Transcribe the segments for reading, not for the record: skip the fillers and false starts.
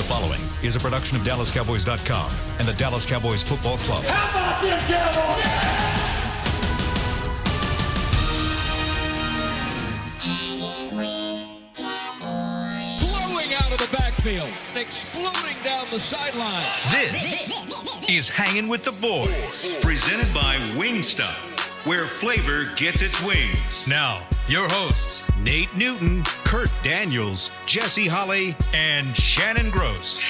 following is a production of DallasCowboys.com and the Dallas Cowboys Football Club. How about them Cowboys? Blowing out of the backfield, exploding down the sideline. This is Hangin' with the Boys, presented by Wingstop, where flavor gets its wings. Now, your hosts, Nate Newton, Kurt Daniels, Jesse Holley, and Shannon Gross.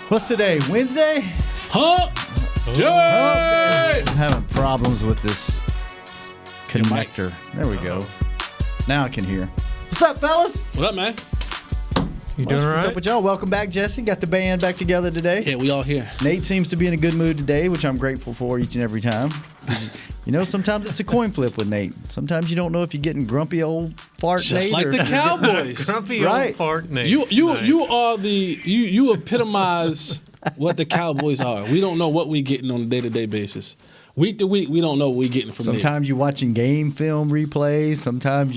What's today? Wednesday? Hump Day! I'm having problems with this connector. There we go. Now I can hear. What's up, fellas? What up, man? You doing all right? What's up with y'all? Welcome back, Jesse. Got the band back together today. Yeah, we all here. Nate seems to be in a good mood today, which I'm grateful for each and every time. You know, sometimes it's a coin flip with Nate. Sometimes you don't know if you're getting grumpy old fart Just Nate like or the Cowboys. Grumpy Right. old fart Nate. You are you epitomize what the Cowboys are. We don't know what we getting on a day-to-day basis. Week to week, we don't know what we getting from Nate. Sometimes you're watching game film replays. Sometimes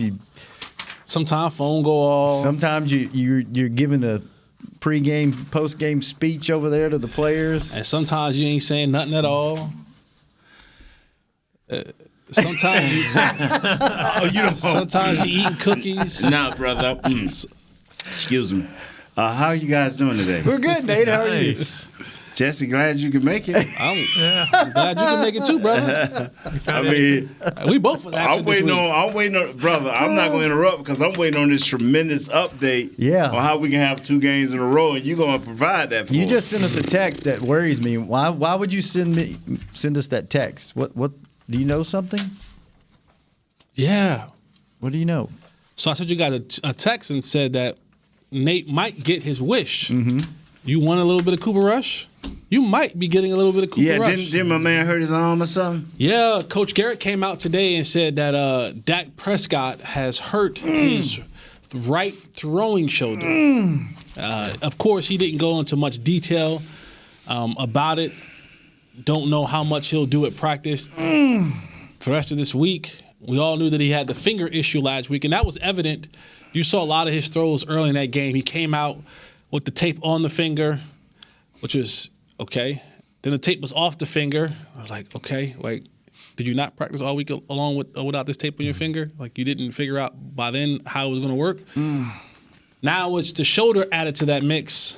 phone go off. Sometimes you're giving a pre-game, post-game speech over there to the players. And sometimes you ain't saying nothing at all. Sometimes sometimes you eating cookies. Nah, brother. Excuse me. How are you guys doing today? We're good, Nate. How are you? Nice. Jesse, glad you could make it. I'm glad you can make it too, brother. I mean, We both was absent I'm waiting this week. on, brother. I'm not going to interrupt because I'm waiting on this tremendous update Yeah. on how we can have 2 games in a row, and you're going to provide that for You us. just sent us a text that worries me. Why would you send us that text? What do you know something? Yeah. What do you know? So I sent you guys a text and said that Nate might get his wish. Mm-hmm. You want a little bit of Cooper Rush? You might be getting a little bit of Cooper Yeah, Rush. didn't my man hurt his arm or something? Yeah, Coach Garrett came out today and said that Dak Prescott has hurt his right throwing shoulder. Of course, he didn't go into much detail about it. Don't know how much he'll do at practice for the rest of this week. We all knew that he had the finger issue last week, and that was evident. You saw a lot of his throws early in that game. He came out with the tape on the finger, which was okay. Then the tape was off the finger. I was like, okay, like, did you not practice all week along without this tape on your finger? Like, you didn't figure out by then how it was going to work? Now it's the shoulder added to that mix.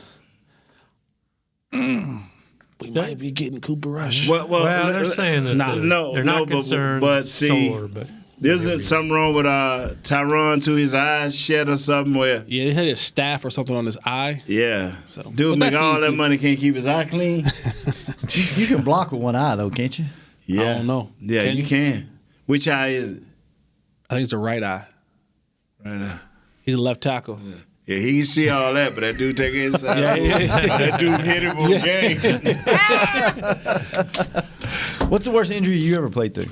We might be getting Cooper Rush. Well, they're saying that they're not concerned. But see, sore, but isn't something wrong with Tyron to his eyes shed or something? Where Yeah, he had his staff or something on his eye. yeah, So, dude but make that's all that easy. money, can't keep his eye clean. You can block with one eye though, can't you? Yeah, I don't know. Yeah, Can you you? can. Which eye is it? I think it's the right eye. Right now. He's a left tackle. Yeah, he can see all that, but that dude take it inside. That dude hit him on game. What's the worst injury you ever played through?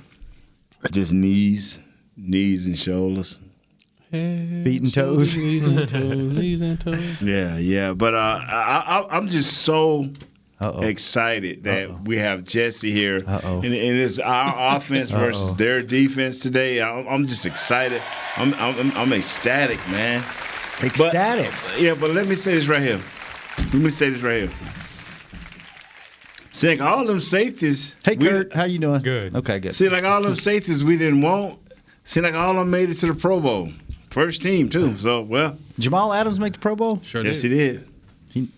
Just knees and shoulders. Feet and toes. Knees and toes. Knees and toes. Yeah. But I'm just so Uh-oh. excited that we have Jesse here. Uh-oh. And it's our offense versus their defense today. I'm just excited. I'm ecstatic, man. Ecstatic. But let me say this right here. See, like all them safeties. Hey, Kurt, how you doing? Good. Okay, good. See, like all them safeties we didn't want. See, like all of them made it to the Pro Bowl. First team, too. So, well, Jamal Adams make the Pro Bowl? Sure yes, did. he did.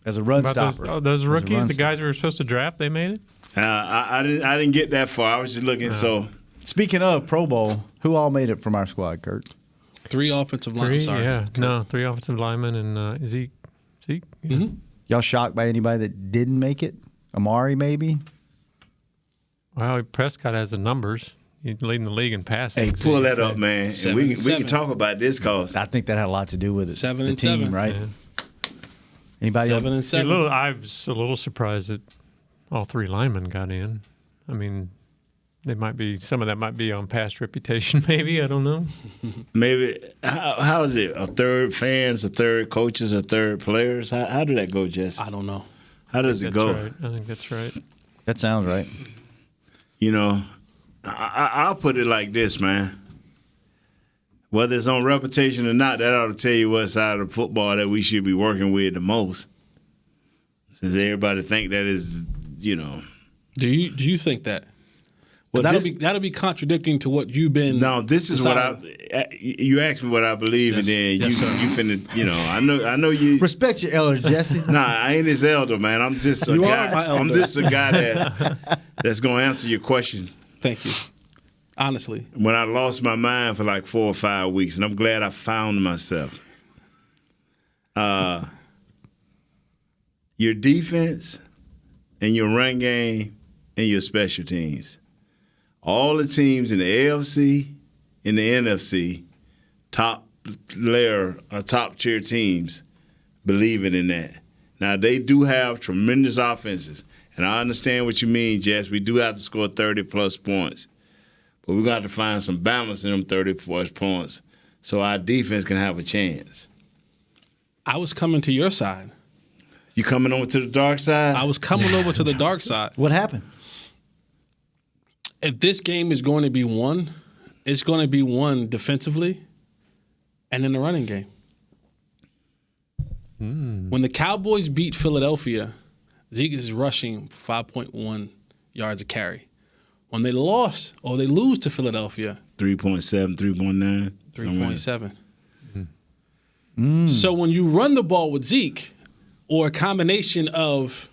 As a run About stopper. those rookies, run the guys we were supposed to draft, they made it? I didn't get that far. I was just looking. So, Speaking of Pro Bowl, who all made it from our squad, Kurt? 3 offensive linemen. Three, Sorry. yeah. No, 3 offensive linemen and Zeke. Yeah. Mm-hmm. Y'all shocked by anybody that didn't make it? Amari, maybe? Well, Prescott has the numbers. He's leading the league in passing. hey, pull that up, man. And we can 7-7. talk about this cause I think that had a lot to do with it. 7 the and team, 7. right? Yeah. Anybody 7 else? and 7. I was a little surprised that all 3 linemen got in. I mean, some of that might be on past reputation, maybe. I don't know. maybe how is it? A third fans, a third coaches, a third players? How did that go, Jesse? I don't know. How does it That's go? right. I think that's right. That sounds right. You know, I'll put it like this, man. Whether it's on reputation or not, that ought to tell you what side of football that we should be working with the most. Since everybody think that is, you know. Do you think that? Well, that'll be contradicting to what you've been. No, this is what you asked me what I believe, yes. and then yes, you finna, you know. I know you Respect your elder, Jesse. Nah, I ain't his elder, man. I'm just a guy. I'm just a guy that's gonna answer your question. Thank you. Honestly, when I lost my mind for like 4 or 5 weeks, and I'm glad I found myself. Your defense and your run game and your special teams. All the teams in the AFC and the NFC, top tier teams, believing in that. Now, they do have tremendous offenses, and I understand what you mean, Jess. We do have to score 30-plus points, but we're going to have to find some balance in them 30-plus points so our defense can have a chance. I was coming to your side. You coming over to the dark side? I was coming over to the dark side. What happened? If this game is going to be won, it's going to be won defensively and in the running game. When the Cowboys beat Philadelphia, Zeke is rushing 5.1 yards a carry. When they lost or they lose to Philadelphia, 3.7, 3.9. 3.7. So when you run the ball with Zeke, or a combination of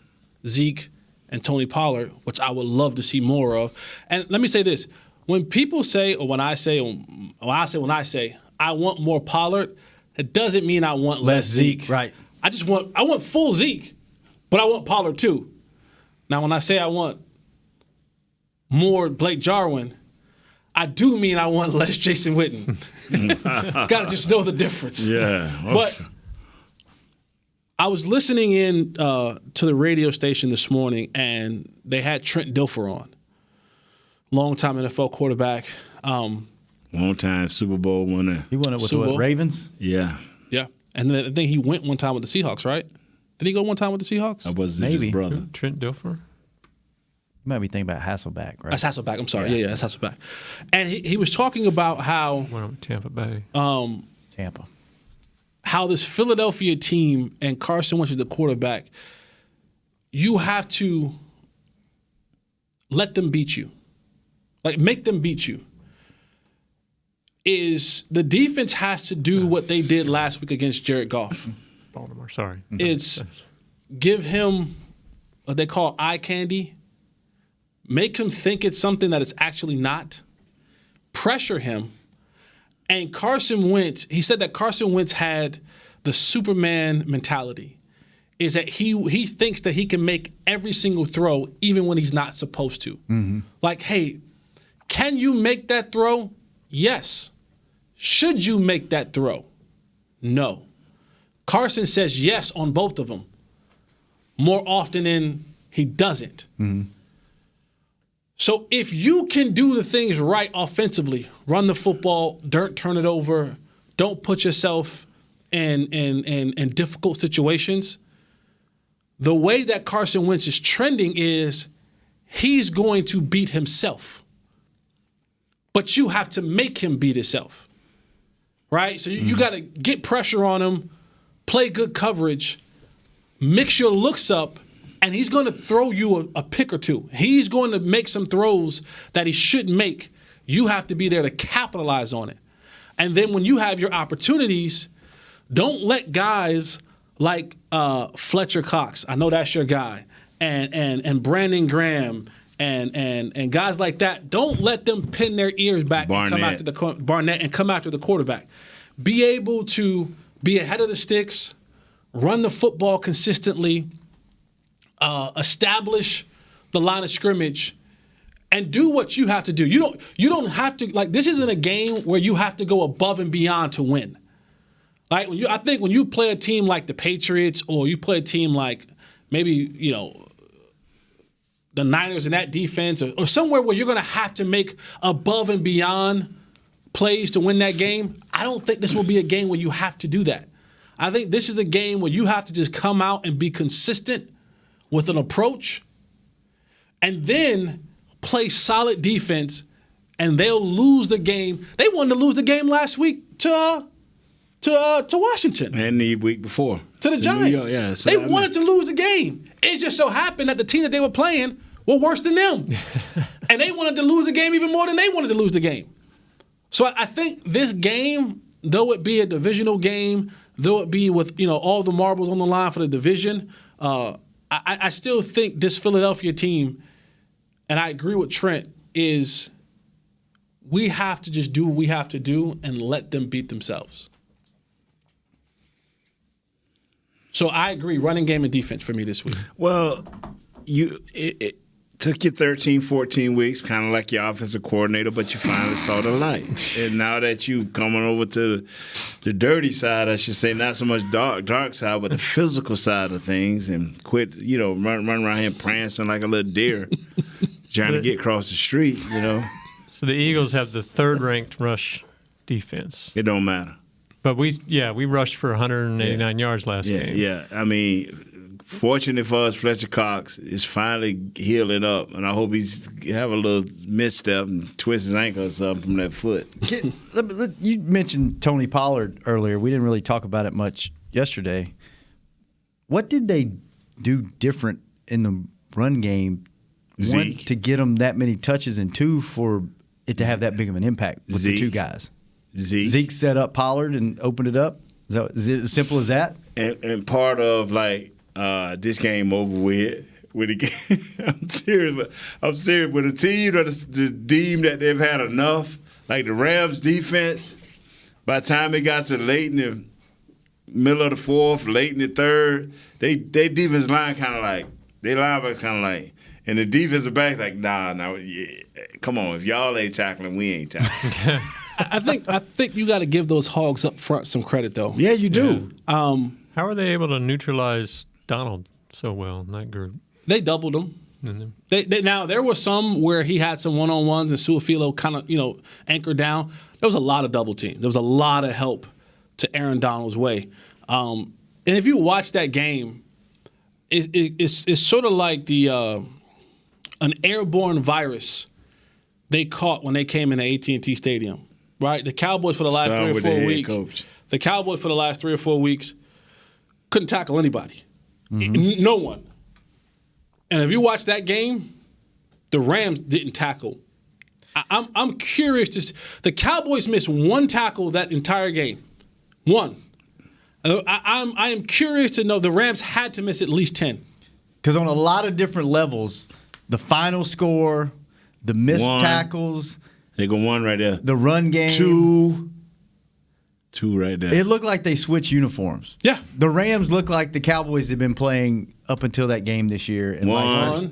Zeke and Tony Pollard, which I would love to see more of. And let me say this. When people say, or when I say, I want more Pollard, it doesn't mean I want less Zeke. Right. I want full Zeke, but I want Pollard too. Now, when I say I want more Blake Jarwin, I do mean I want less Jason Witten. Got to just know the difference. Yeah. But I was listening in to the radio station this morning, and they had Trent Dilfer on, longtime NFL quarterback. Long-time Super Bowl winner. He won it with Super Bowl? Ravens? Yeah. Yeah, and then I think he went one time with the Seahawks, right? Did he go one time with the Seahawks? I was Maybe. his brother. Trent Dilfer? You might be thinking about Hasselback, right? That's Hasselback. I'm sorry. Yeah, that's Hasselback. And he was talking about how Went with Tampa Bay. Tampa. How this Philadelphia team and Carson Wentz is the quarterback, you have to let them beat you. Like, make them beat you. Is the defense has to do what they did last week against Jared Goff. Baltimore, sorry. It's give him what they call eye candy, make him think it's something that it's actually not, pressure him. And Carson Wentz, he said that Carson Wentz had the Superman mentality, is that he thinks that he can make every single throw even when he's not supposed to. Like, hey, can you make that throw? Yes. Should you make that throw? No. Carson says yes on both of them more often than he doesn't. So if you can do the things right offensively, run the football, don't turn it over, don't put yourself in difficult situations, the way that Carson Wentz is trending is he's going to beat himself. But you have to make him beat himself, right? So you got to get pressure on him, play good coverage, mix your looks up, and he's going to throw you a pick or two. He's going to make some throws that he shouldn't make. You have to be there to capitalize on it. And then when you have your opportunities, don't let guys like Fletcher Cox, I know that's your guy, and Brandon Graham and guys like that, don't let them pin their ears back and come after Barnett and come after the quarterback. Be able to be ahead of the sticks, run the football consistently, establish the line of scrimmage, and do what you have to do. You don't have to, like, this isn't a game where you have to go above and beyond to win. Like, I think when you play a team like the Patriots, or you play a team like maybe, the Niners in that defense, or somewhere where you're going to have to make above and beyond plays to win that game, I don't think this will be a game where you have to do that. I think this is a game where you have to just come out and be consistent with an approach, and then play solid defense, and they'll lose the game. They wanted to lose the game last week to Washington. And the week before. To the Giants. New York, yeah. So they wanted to lose the game. It just so happened that the team that they were playing were worse than them. And they wanted to lose the game even more than they wanted to lose the game. So I think this game, though it be a divisional game, though it be with all the marbles on the line for the division, I still think this Philadelphia team, and I agree with Trent, is we have to just do what we have to do and let them beat themselves. So I agree, running game and defense for me this week. Well, it took you 13, 14 weeks, kind of like your offensive coordinator, but you finally saw the light. And now that you coming over to the dirty side, I should say, not so much dark side, but the physical side of things, and quit, run around here prancing like a little deer, trying to get across the street, So the Eagles have the third-ranked rush defense. It don't matter. But we rushed for 189 yards last game. Yeah, I mean, fortunate for us, Fletcher Cox is finally healing up, and I hope he's have a little misstep and twist his ankle or something from that foot. You mentioned Tony Pollard earlier. We didn't really talk about it much yesterday. What did they do different in the run game? Zeke. One, to get them that many touches, and two, for it to have that big of an impact with the two guys. Zeke set up Pollard and opened it up. Is it as simple as that? And part of this game over with the game. I'm serious. With a team that deem that they've had enough, like the Rams defense. By the time they got to late in the middle of the fourth, late in the third, they defense line kind of like they linebackers kind of like, and the defensive back like, nah, come on, if y'all ain't tackling, we ain't tackling. I think you got to give those Hogs up front some credit, though. Yeah, you do. Yeah. How are they able to neutralize Donald so well in that group? They doubled him. Mm-hmm. Now, there was some where he had some one-on-ones and Suafilo kind of, anchored down. There was a lot of double team. There was a lot of help to Aaron Donald's way. And if you watch that game, it's sort of like an airborne virus they caught when they came into AT&T Stadium. Right, the Cowboys for the last 3 or 4 weeks. The Cowboys for the last 3 or 4 weeks couldn't tackle anybody, no one. And if you watch that game, the Rams didn't tackle. I'm curious the Cowboys missed one tackle that entire game, one. I am curious to know the Rams had to miss at least 10. Because on a lot of different levels, the final score, the missed tackles. They go one right there. The run game. Two right there. It looked like they switched uniforms. Yeah. The Rams look like the Cowboys have been playing up until that game this year. And vice versa.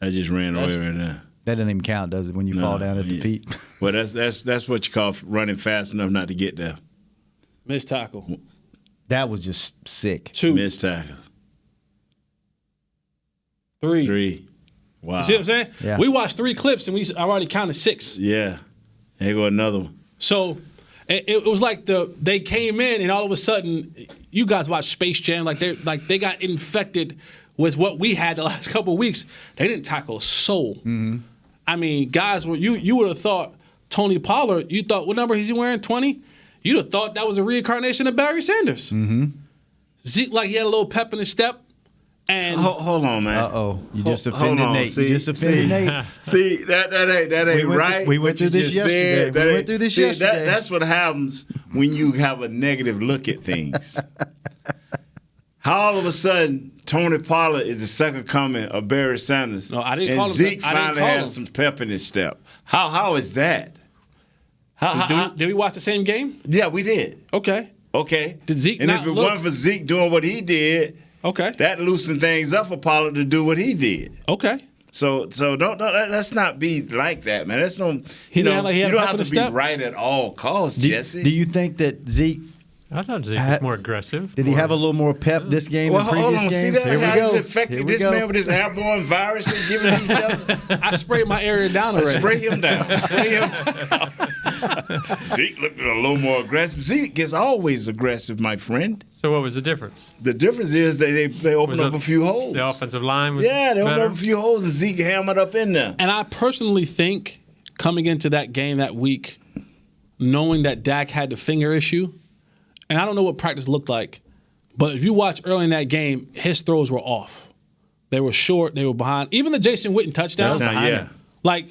I just ran away right there. That doesn't even count, does it, when you fall down at the feet? Well, that's what you call running fast enough not to get there. Missed tackle. That was just sick. 2. Missed tackle. 3. Wow. You see what I'm saying? Yeah. We watched 3 clips and I already counted 6. Yeah. Here go another one. So it was like they came in and all of a sudden, you guys watched Space Jam, they got infected with what we had the last couple of weeks. They didn't tackle a soul. Mm-hmm. I mean, guys, you would have thought Tony Pollard. You thought, what number is he wearing? 20. You'd have thought that was a reincarnation of Barry Sanders. Mm-hmm. Zeke, he had a little pep in his step. And hold on, man. Uh-oh. You just offended Nate. See, you just offended Nate. See, that ain't right. We went through this yesterday. That's what happens when you have a negative look at things. How all of a sudden Tony Pollard is the second coming of Barry Sanders. No, I didn't and call him. Zeke finally has some pep in his step. How is that? Did we watch the same game? Yeah, we did. Okay. Did Zeke and not if it look? wasn't for Zeke doing what he did, okay, that loosened things up for Pollard to do what he did. Okay. So don't let's not be like that, man. That's no. He you don't have to be step? right at all costs, Jesse. Do you think that Zeke? I thought Zeke was more aggressive. Did he have a little more pep this game than previous games? See that? Here we How go. he's affected this man with this airborne virus they're giving each other. I sprayed my area down already. Spray him down. Zeke looked a little more aggressive. Zeke is always aggressive, my friend. So what was the difference? The difference is they opened up a few holes. The offensive line was they opened better? up a few holes and Zeke hammered up in there. And I personally think coming into that game that week, knowing that Dak had the finger issue, and I don't know what practice looked like, but if you watch early in that game, his throws were off. They were short. They were behind. Even the Jason Witten touchdown. Like,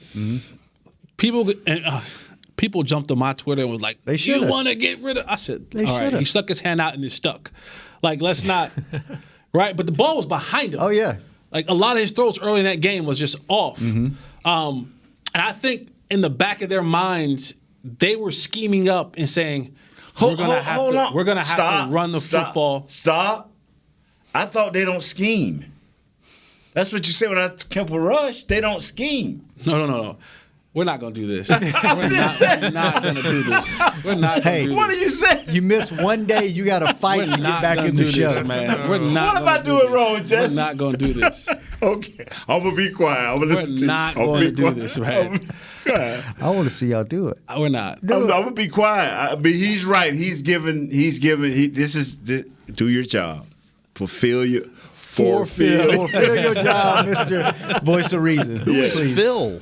people jumped on my Twitter and was like, you want to get rid of – I said, all right. He stuck his hand out and it stuck. Like, let's not – right? But the ball was behind him. Oh, yeah. Like, a lot of his throws early in that game was just off. And I think in the back of their minds, they were scheming up and saying, we're going to have to run the football. Stop. I thought they don't scheme. That's what you said when I came for Rush. They don't scheme. No. We're not going to do this. We're not going to do this. We're not going to do this. What are you saying? You miss one day, you got to fight to get back in the show. This, man. We're not what am I doing wrong, Jesse? We're not going to do this. Okay. I'm going to be quiet. We're not going to do this, man. I want to see y'all do it. We're not. I'm going to be quiet. I mean, he's right. He's giving, do your job. Fulfill your your job, Mr. Voice of Reason. Who is Phil?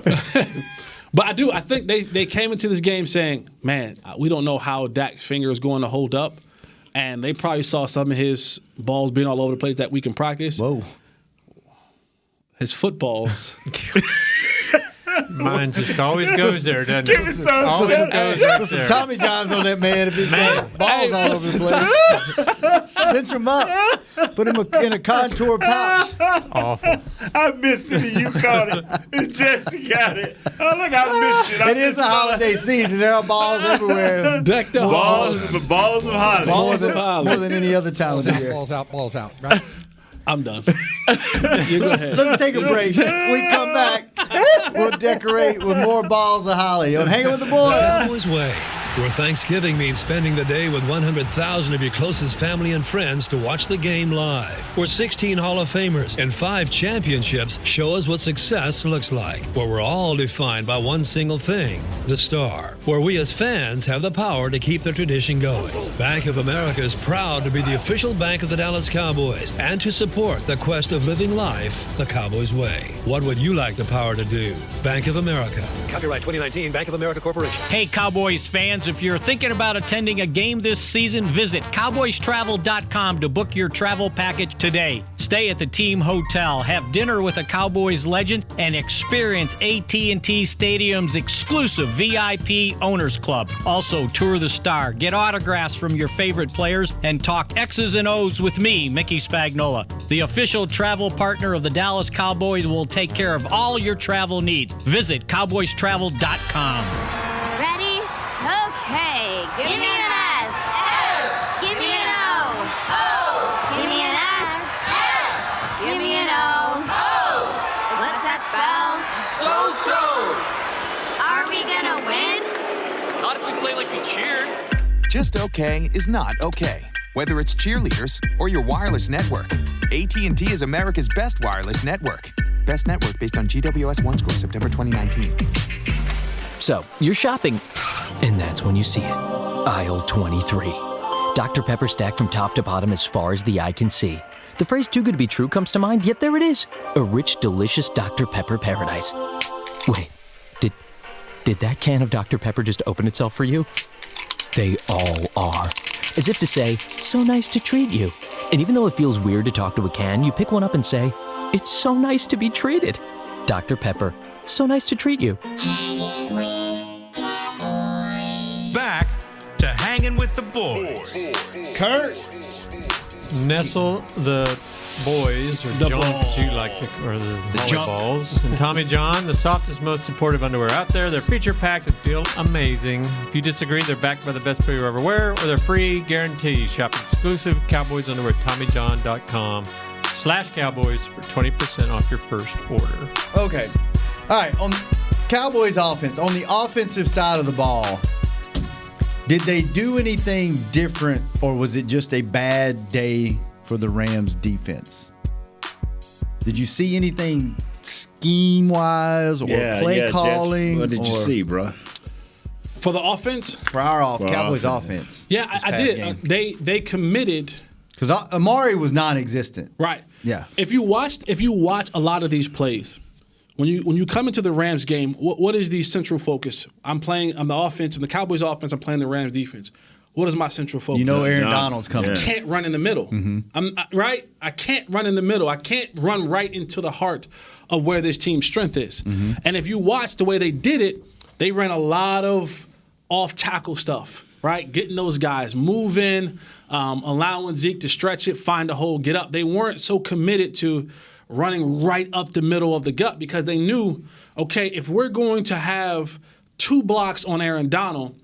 But I think they came into this game saying, man, we don't know how Dak's finger is going to hold up. And they probably saw some of his balls being all over the place that week in practice. Whoa. His footballs. Mine just always goes there, doesn't it? Give me some. Always goes right Put some there. Tommy Johns on that man if he's got balls all over the place. Cinch him up. Put him in a contour pouch. Awful. I missed it and you caught it. And Jesse got it. Oh, look, I missed it. It is the holiday season. There are balls everywhere. Decked up. Balls of holly. More than any other time of the year. Balls out. Right? I'm done. You go ahead. Let's take a break. When we come back, we'll decorate with more balls of holly on Hanging with the Boys. Cowboys Way, where Thanksgiving means spending the day with 100,000 of your closest family and friends to watch the game live. Where 16 Hall of Famers and 5 championships show us what success looks like. Where we're all defined by one single thing, the star. Where we as fans have the power to keep the tradition going. Bank of America is proud to be the official bank of the Dallas Cowboys and to support the quest of living life the Cowboys way. What would you like the power to do? Bank of America. Copyright 2019, Bank of America Corporation. Hey, Cowboys fans, if you're thinking about attending a game this season, visit cowboystravel.com to book your travel package today. Stay at the team hotel, have dinner with a Cowboys legend, and experience AT&T Stadium's exclusive VIP Owners Club. Also, tour the star, get autographs from your favorite players, and talk X's and O's with me, Mickey Spagnola. The official travel partner of the Dallas Cowboys will take care of all your travel needs. Visit cowboystravel.com. Ready? Okay. Give me an S. S. Give me an O. O. Give me an S. S. Give me an O. O. What's that spell? So. Are we gonna win? Not if we play like we cheered. Just okay is not okay. Whether it's cheerleaders or your wireless network, AT&T is America's best wireless network. Best network based on GWS One score September 2019. So, you're shopping, and that's when you see it. Aisle 23. Dr. Pepper stacked from top to bottom as far as the eye can see. The phrase too good to be true comes to mind, yet there it is. A rich, delicious Dr. Pepper paradise. Wait, did that can of Dr. Pepper just open itself for you? They all are. As if to say, so nice to treat you. And even though it feels weird to talk to a can, you pick one up and say, it's so nice to be treated. Dr. Pepper, so nice to treat you. Back to Hanging with the Boys. Kurt. Nestle the boys, or The jump, ball. as you like to, or the balls. And Tommy John, the softest, most supportive underwear out there. They're feature-packed and feel amazing. If you disagree, they're backed by the best pair you ever wear, or they're free guarantee. Shop exclusive Cowboys underwear at TommyJohn.com/Cowboys for 20% off your first order. Okay. All right. On Cowboys offense, on the offensive side of the ball, did they do anything different, or was it just a bad day for the Rams defense? Did you see anything scheme-wise or play calling? Jeff, what did you see, bro? For the offense? For our Cowboys offense. Yeah, I did. They committed. Because Amari was non-existent. Right. Yeah. If you watch a lot of these plays, When you come into the Rams game, what is the central focus? I'm the offense, and the Cowboys offense, I'm playing the Rams defense. What is my central focus? You know Aaron Donald's coming. I can't run in the middle. Right? I can't run in the middle. I can't run right into the heart of where this team's strength is. And if you watch the way they did it, they ran a lot of off-tackle stuff, right? Getting those guys moving, allowing Zeke to stretch it, find a hole, get up. They weren't so committed to running right up the middle of the gut because they knew, okay, if we're going to have 2 blocks on Aaron Donald,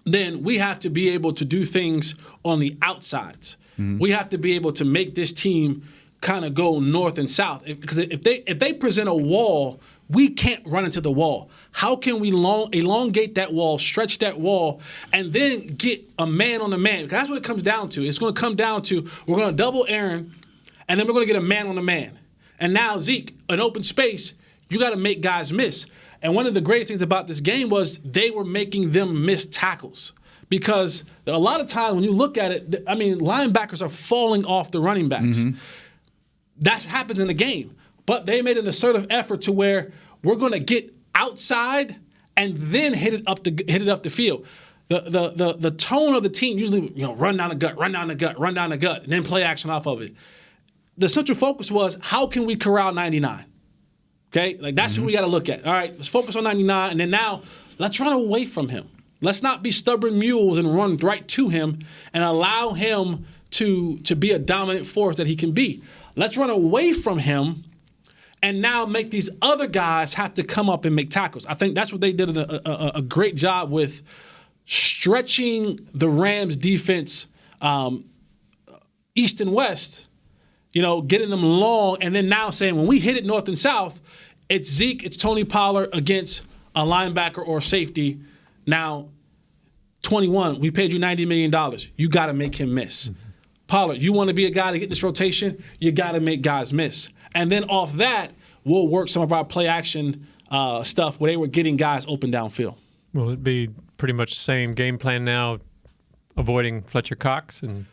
then we have to be able to do things on the outsides. We have to be able to make this team kind of go north and south. Because if they present a wall, we can't run into the wall. How can we elongate that wall, stretch that wall, and then get a man on a man? Because that's what it comes down to. It's going to come down to we're going to double Aaron, and then we're going to get a man on a man. And now Zeke, an open space, you got to make guys miss. And one of the great things about this game was they were making them miss tackles. Because a lot of times when you look at it, I mean, linebackers are falling off the running backs. That happens in the game. But they made an assertive effort to where we're going to get outside and then hit it up the field. The tone of the team usually, run down the gut, and then play action off of it. The central focus was how can we corral 99? Okay, like that's what we got to look at. All right, let's focus on 99, and then now let's run away from him. Let's not be stubborn mules and run right to him and allow him to be a dominant force that he can be. Let's run away from him and now make these other guys have to come up and make tackles. I think that's what they did a great job with, stretching the Rams defense east and west, getting them long, and then now saying when we hit it north and south, it's Zeke, it's Tony Pollard against a linebacker or safety. Now, 21, we paid you $90 million. You got to make him miss. Pollard, you want to be a guy to get this rotation, you got to make guys miss. And then off that, we'll work some of our play action stuff where they were getting guys open downfield. Will it be pretty much the same game plan now, avoiding Fletcher Cox? And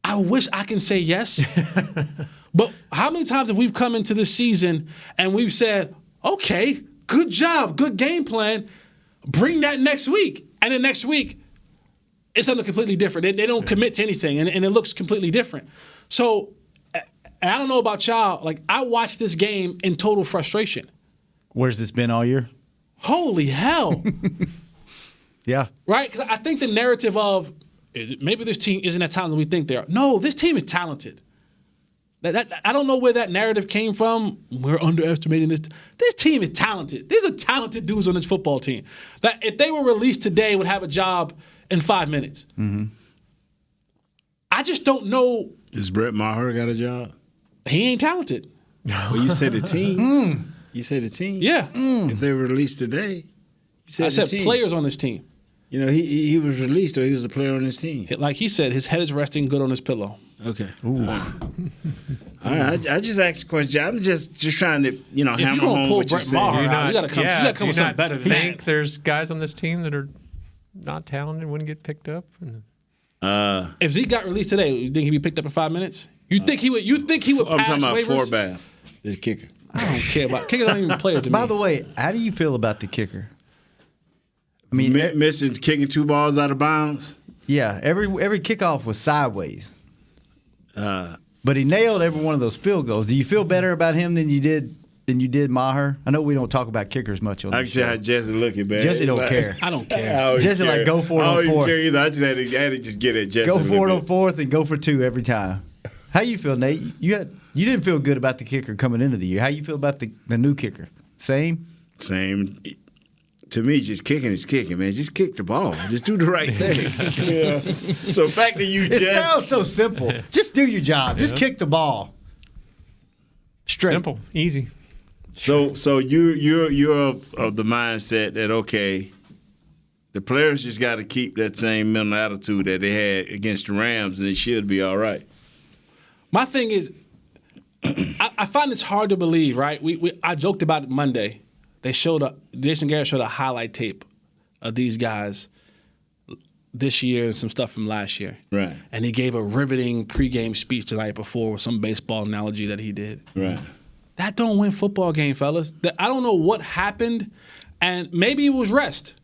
I wish I can say yes. But how many times have we come into this season and we've said, okay, good job, good game plan, bring that next week. And then next week, it's something completely different. They don't commit to anything, and it looks completely different. So I don't know about y'all. Like, I watched this game in total frustration. Where's this been all year? Holy hell. Yeah. Right? Because I think the narrative of maybe this team isn't as talented as we think they are. No, this team is talented. I don't know where that narrative came from. We're underestimating this. This team is talented. These are talented dudes on this football team that if they were released today would have a job in 5 minutes. I just don't know. Does Brett Maher got a job? He ain't talented. Well, you said the team. You said the team? Yeah. If they were released today, you said I said team. players on this team. He was released or he was a player on his team. Like he said, his head is resting good on his pillow. Okay. All right. I just asked a question. I'm just trying to, hammer home what you said. You got to come with something better than that. Think there's guys on this team that are not talented, wouldn't get picked up? If Zeke got released today, you think he'd be picked up in 5 minutes? You think he would pass I'm talking about waivers? Forbath, the kicker. I don't care about kickers. Aren't even players to me. By the way, how do you feel about the kicker? I mean, missing kicking 2 balls out of bounds. Yeah, every kickoff was sideways. But he nailed every one of those field goals. Do you feel better about him than you did Maher? I know we don't talk about kickers much on this show. I can see how Jesse looking, man. Jesse don't care. I don't care. Jesse like go for it on fourth. I don't care either. I just had to just get it. Jesse go for it on fourth and go for 2 every time. How you feel, Nate? You didn't feel good about the kicker coming into the year. How you feel about the new kicker? Same. To me, just kicking is kicking, man. Just kick the ball. Just do the right thing. Yeah. So back to you, Jeff. It sounds so simple. Just do your job. Just kick the ball. Straight. Simple, easy. So you're of the mindset that okay, the players just got to keep that same mental attitude that they had against the Rams, and it should be all right. My thing is, I find it's hard to believe. Right? I joked about it Monday. Jason Garrett showed a highlight tape of these guys this year and some stuff from last year. Right. And he gave a riveting pregame speech the night before with some baseball analogy that he did. Right. That don't win football game, fellas. I don't know what happened, and maybe it was rest.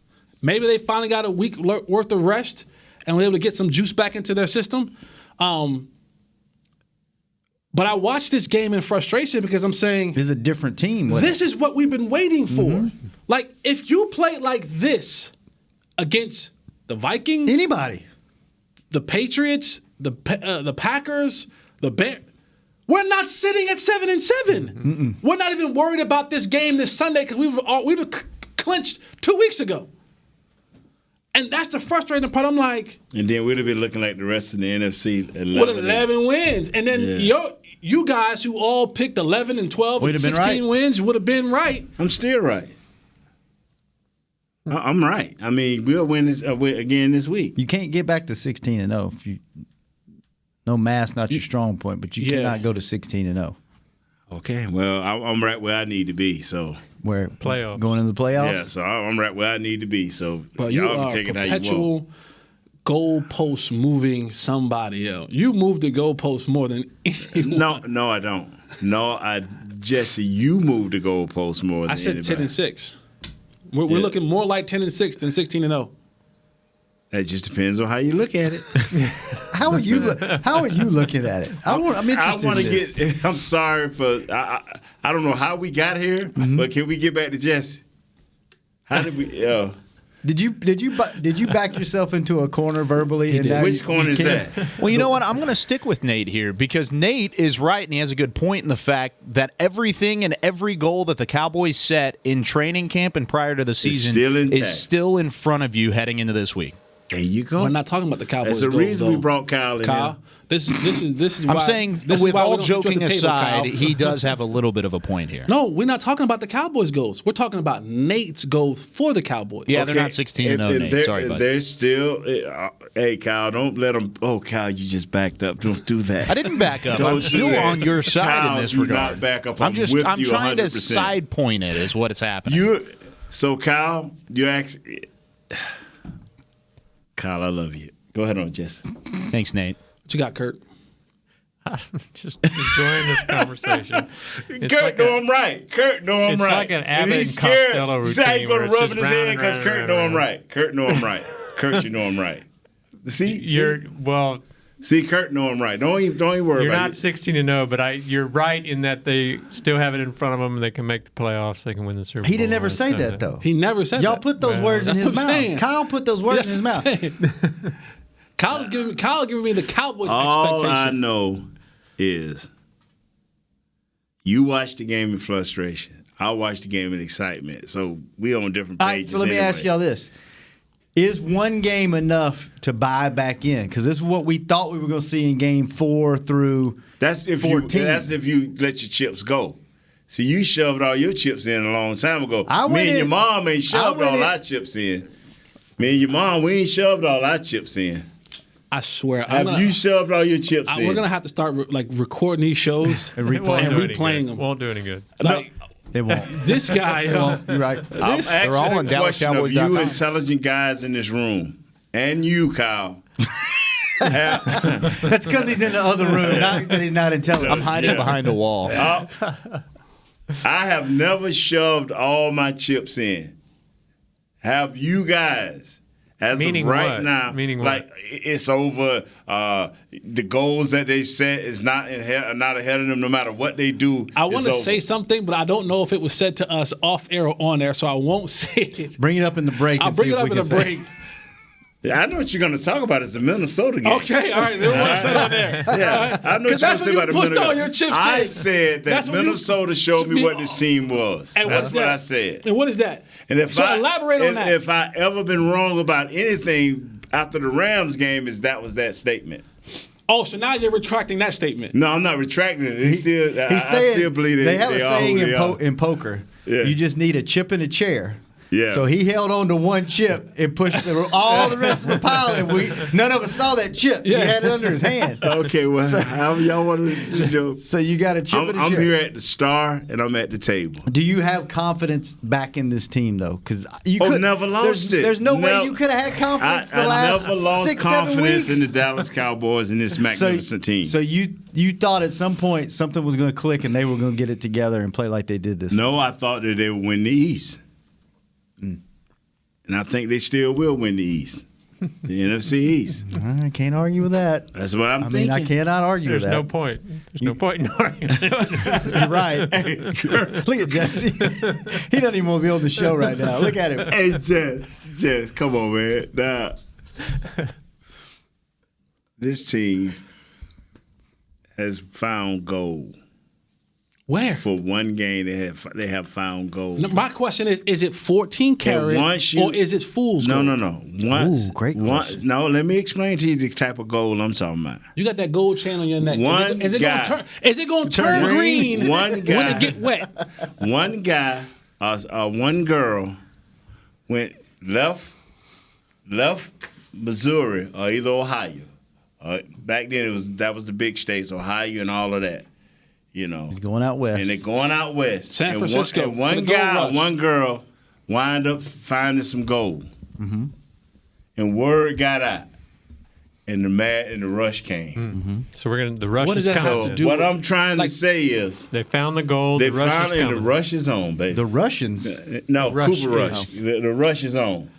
Maybe they finally got a week worth of rest and were able to get some juice back into their system. But I watched this game in frustration because I'm saying, this is a different team. This is what we've been waiting for. Mm-hmm. Like, if you play like this against the Vikings, anybody, the Patriots, the Packers, the Bears, we're not sitting at 7-7. Mm-mm. We're not even worried about this game this Sunday because we were clinched 2 weeks ago. And that's the frustrating part. I'm like, and then we'd have been looking like the rest of the NFC with 11 wins, and then you guys who all picked 11 and 12 and 16 wins would have been right. I'm still right. I'm right. I mean, we'll win this again this week. You can't get back to 16-0 if you. No, math's not your strong point, but you cannot go to 16-0. Okay, well, I'm right where I need to be. So where playoffs going into the playoffs? Yeah, so I'm right where I need to be. So well, y'all can take it how you want. Perpetual goalpost moving somebody else. You move the goalpost more than anyone. No, I don't. No, Jesse, you move the goalpost more than anybody. I said 10-6. We're looking more like 10-6 than 16-0. That just depends on how you look at it. How are you looking at it? I'm interested in this. I'm sorry for I don't know how we got here, but can we get back to Jesse? How did we? Did you back yourself into a corner verbally? Which corner is that? Well, you know what? I'm going to stick with Nate here because Nate is right, and he has a good point in the fact that everything and every goal that the Cowboys set in training camp and prior to the season is still in front of you heading into this week. There you go. We're not talking about the Cowboys. That's the reason we brought Kyle in. Kyle, this is. I'm saying, with all joking aside, he does have a little bit of a point here. No, we're not talking about the Cowboys' goals. We're talking about Nate's goals for the Cowboys. Yeah, they're not 16-0, Nate. Sorry, buddy. They're still. Hey, Kyle, don't let them. Oh, Kyle, you just backed up. Don't do that. I didn't back up. I'm still on your side Kyle, in this regard. Not back up. I'm trying 100%. To side point it is what's happening. So, Kyle, you actually. Kyle, I love you. Go ahead on, Jess. Thanks, Nate. What you got, Kurt? I'm just enjoying this conversation. Kurt know I'm right. Kurt know I'm right. It's like an Abbott and Costello routine. See how you going to rub in his hand because Kurt know I'm right. Kurt know I'm right. Kurt, you know I'm right. See, Kurt know I'm right. Don't even worry about it. You're not 16-0, but you're right in that they still have it in front of them and they can make the playoffs. They can win the Super Bowl. He didn't ever say that, though. He never said Y'all that. put those words in his mouth. Saying. Kyle put those words in his mouth. Kyle is giving me the Cowboys All expectation. I know is you watch the game in frustration. I watch the game in excitement. So we on different pages. All right, so let me ask y'all this. Is one game enough to buy back in? Because this is what we thought we were going to see in game 4 through 14. That's if you let your chips go. See, you shoved all your chips in a long time ago. Me and your mom ain't shoved all our chips in. Me and your mom, we ain't shoved all our chips in. I swear. Have you shoved all your chips in? We're going to have to start recording these shows and replaying them. Won't do any good. It won't. This guy, you're right. I'm asking all on DallasCowboys.com. You intelligent guys in this room, and you, Kyle. That's because he's in the other room, not that he's not intelligent. I'm hiding behind a wall. I have never shoved all my chips in. Have you guys? As Meaning of right what? now, Meaning like what? It's over. The goals that they set is not ahead of them, no matter what they do. I want to say something, but I don't know if it was said to us off air or on air, so I won't say it. Bring it up in the break. I'll bring it up in the break. Yeah, I know what you're going to talk about. It's the Minnesota game. Okay, all right. Then we'll say on there. Yeah, I know what you're going to say about the Minnesota. All your chips I said that Minnesota showed me what this team was. And that's what I said. And what is that? And if elaborate on that. If I ever been wrong about anything after the Rams game, that was that statement. Oh, so now you're retracting that statement? No, I'm not retracting it. I still believe they have a saying in poker. Yeah. You just need a chip in a chair. Yeah. So he held on to one chip and pushed all the rest of the pile, and none of us saw that chip. Yeah. He had it under his hand. Okay, well, however y'all want to joke. So you got a chip and a I'm chip. here at the star, and I'm at the table. Do you have confidence back in this team, though? Because you never lost it. There's no way you could have had confidence the last 6-7 weeks. I never lost confidence in the Dallas Cowboys and this magnificent team. So you thought at some point something was going to click and they were going to get it together and play like they did this week. No, I thought that they would win the East. And I think they still will win the East. The NFC East. I can't argue with that. That's what I'm thinking. I mean, I cannot argue with that. There's no point. There's no point in arguing. You're right. Look at Jesse. He doesn't even want to be on the show right now. Look at him. Hey, Jess, come on, man. Now, this team has found gold. Where? For one game, they have found gold. No, my question is it 14 karat or is it fool's gold? No. Once, ooh, great question. No, let me explain to you the type of gold I'm talking about. You got that gold chain on your neck. Is it going to turn green when it get wet? One guy, one girl went left Missouri or either Ohio. Back then that was the big states, Ohio and all of that. You know, he's going out west, and they're going out west. San Francisco. And one guy, one girl, wind up finding some gold, and word got out, and the rush came. So the rush. What does that have to do? What I'm trying to say is they found the gold. They the rush found is it, and coming. the rush is on, baby. The Russians? No, Rush, Cooper Rush. The rush is on.